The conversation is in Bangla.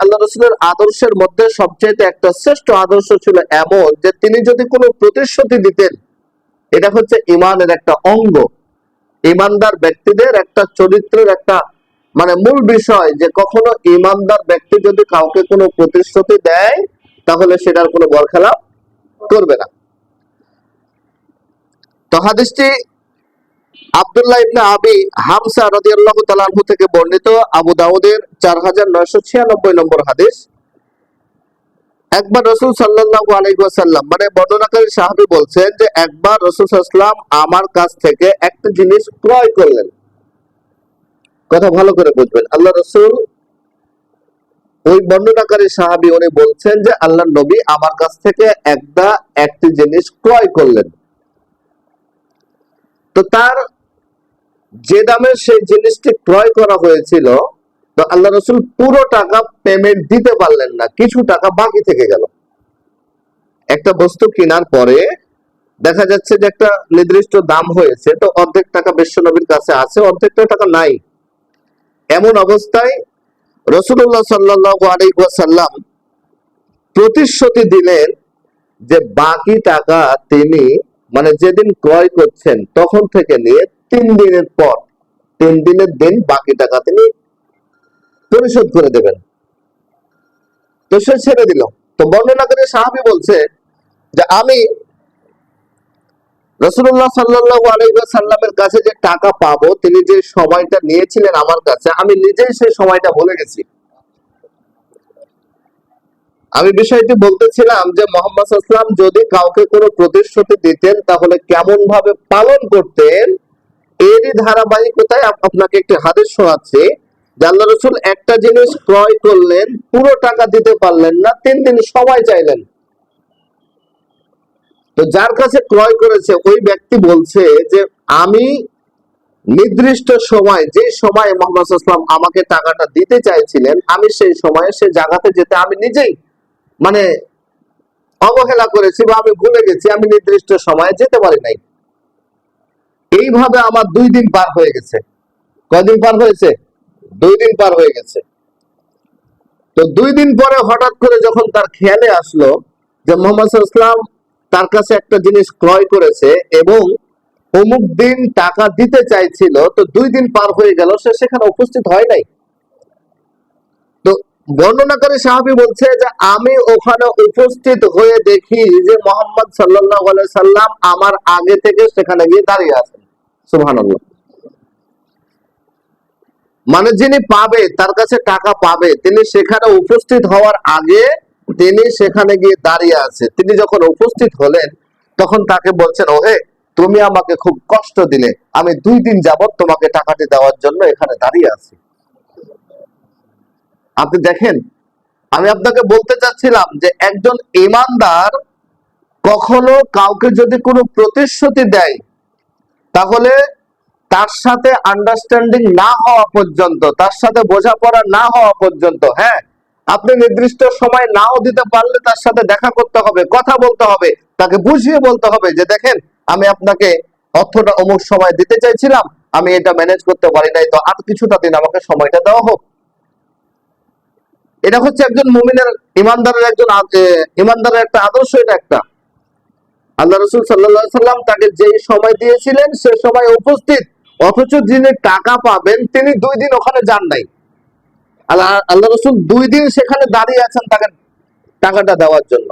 আল্লাহ রসুলের আদর্শের মধ্যে সবচেয়ে একটা শ্রেষ্ঠ আদর্শ ছিল এমন যে তিনি যদি কোনো প্রতিশ্রুতি দিতেন, এটা হচ্ছে ইমানের একটা অঙ্গ। ইমানদার ব্যক্তিদের একটা চরিত্রের একটা মূল বিষয় যে কখনো ইমানদার ব্যক্তি যদি কাউকে কোনো প্রতিশ্রুতি দেয় তাহলে সেটার কোনো বরখেলাপ করবে না। তো হাদিসটি আব্দুল্লাহ ইবনে আবি হামসা রাদিয়াল্লাহু তাআলা আনহু থেকে বর্ণিত, আবু দাউদের 4996 নম্বর হাদিস। একবার রাসূল সাল্লাল্লাহু আলাইহি ওয়াসাল্লাম বর্ণনাকারী সাহাবী বলছেন যে একবার রাসূল সাল্লাল্লাহু আলাইহি ওয়াসাল্লাম আমার কাছ থেকে একটা জিনিস ক্রয় করলেন। কথা ভালো করে বুঝবেন, আল্লাহ রাসূল, ওই বর্ণনাকারী সাহাবী উনি বলছেন যে আল্লাহর নবী আমার কাছ থেকে একটি জিনিস ক্রয় করলেন। তো তার যে দামে সেই জিনিসটি ক্রয় করা হয়েছিল, তো আল্লাহ রাসূল পুরো টাকা পেমেন্ট দিতে পারলেন না, কিছু টাকা বাকি থেকে গেল। একটা বস্তু কেনার পরে দেখা যাচ্ছে যে একটা নির্দিষ্ট দাম হয়েছে, তো অর্ধেক টাকা বিশ্বনবীর কাছে আছে, অর্ধেকটা টাকা নাই। এমন অবস্থায় রাসূলুল্লাহ সাল্লাল্লাহু আলাইহি ওয়াসাল্লাম প্রতিশ্রুতি দিলেন যে বাকি টাকা তিনি যেদিন ক্রয় করছেন তখন থেকে নিয়ে 3 দিনের পর, 3 দিনের দিন বাকি টাকা তিনি পরিশোধ করে দেবেন। তো সে ছেড়ে দিল। তো বর্ণনাকারী সাহাবী বলছে যে আমি রাসূলুল্লাহ সাল্লাল্লাহু আলাইহি ওয়াসাল্লামের কাছে যে টাকা পাবো, তিনি যে সময়টা নিয়েছিলেন আমার কাছে, আমি নিজেই সেই সময়টা ভুলে গেছি। আমি বিষয়টি বলতেছিলাম যে মুহাম্মদ সাল্লাল্লাহু আলাইহি ওয়াসাল্লাম যদি কাউকে কোনো প্রতিশ্রুতি দিতেন তাহলে কেমন ভাবে পালন করতেন, এরই ধারাবাহিকতায় আপনাকে একটি হাদিস শোনাচ্ছি। যে আল্লাহ রাসূল একটা জিনিস ক্রয় করলেন, পুরো টাকা দিতে পারলেন না, 3 দিন সময় চাইলেন। তো যার কাছে ক্রয় করেছে ওই ব্যক্তি বলছে যে আমি নির্দিষ্ট সময়, যে সময় মুহাম্মদ সাল্লাল্লাহু আলাইহি ওয়াসাল্লাম আমাকে টাকাটা দিতে চাইছিলেন, আমি সেই সময়ে সে জায়গাতে যেতে আমি নিজেই অবহেলা করেছি বা আমি ভুলে গেছি, আমি নির্দিষ্ট সময়ে যেতে পারি নাই। এইভাবে আমার 2 দিন পার হয়ে গেছে। কয়দিন পার হয়েছে? 2 দিন পার হয়ে গেছে। তো 2 দিন পরে হঠাৎ করে যখন তার খেয়ালে আসলো যে মুহাম্মদ সাল্লাল্লাহু আলাইহি ওয়াসাল্লাম তার কাছে একটা জিনিস ক্রয় করেছে এবং অমুক দিন টাকা দিতে চাইছিল, তো 2 দিন পার হয়ে গেল, সে সেখানে উপস্থিত হয় নাই। তো বর্ণনাকারী সাহাবী বলছে যে আমি ওখানে উপস্থিত হয়ে দেখি যে মুহাম্মদ সাল্লাল্লাহু আলাইহি সাল্লাম আমার আগে থেকে সেখানে গিয়ে দাঁড়িয়ে আছেন। সুবহানাল্লাহ। যিনি পাবে, তার কাছে টাকা পাবে, তিনি সেখানে উপস্থিত হওয়ার আগে তিনি সেখানে গিয়ে দাঁড়িয়ে আছে। তিনি যখন উপস্থিত হলেন তখন তাকে বলছেন, ওহে তুমি আমাকে খুব কষ্ট দিলে, আমি 2 দিন যাবত তোমাকে টাকাটি দেওয়ার জন্য এখানে দাঁড়িয়ে আছি। আপনি দেখেন, আমি আপনাকে বলতে চাচ্ছিলাম যে একজন ঈমানদার কখনো কাউকে যদি কোনো প্রতিশ্রুতি দেয় তাহলে তার সাথে আন্ডারস্ট্যান্ডিং না হওয়া পর্যন্ত, তার সাথে বোঝাপড়া না হওয়া পর্যন্ত, হ্যাঁ আপনি নির্দিষ্ট সময় নাও দিতে পারলে তার সাথে দেখা করতে হবে, কথা বলতে হবে, তাকে বুঝিয়ে বলতে হবে যে দেখেন আমি আপনাকে অর্থটা অমুক সময় দিতে চাইছিলাম, আমি এটা ম্যানেজ করতে পারি নাই, তো আর কিছুটা দিন আমাকে সময়টা দেওয়া হোক। এটা হচ্ছে একজন মুমিনের, ইমানদারের একটা আদর্শ। এটা একটা আল্লাহ রাসূল সাল্লাল্লাহু আলাইহি সাল্লাম তাকে যেই সময় দিয়েছিলেন সে সময় উপস্থিত, অথচ যিনি টাকা পাবেন তিনি 2 দিন ওখানে যান নাই। আল্লাহ রাসূল 2 দিন সেখানে দাঁড়িয়ে আছেন তাকে টাকাটা দেওয়ার জন্য।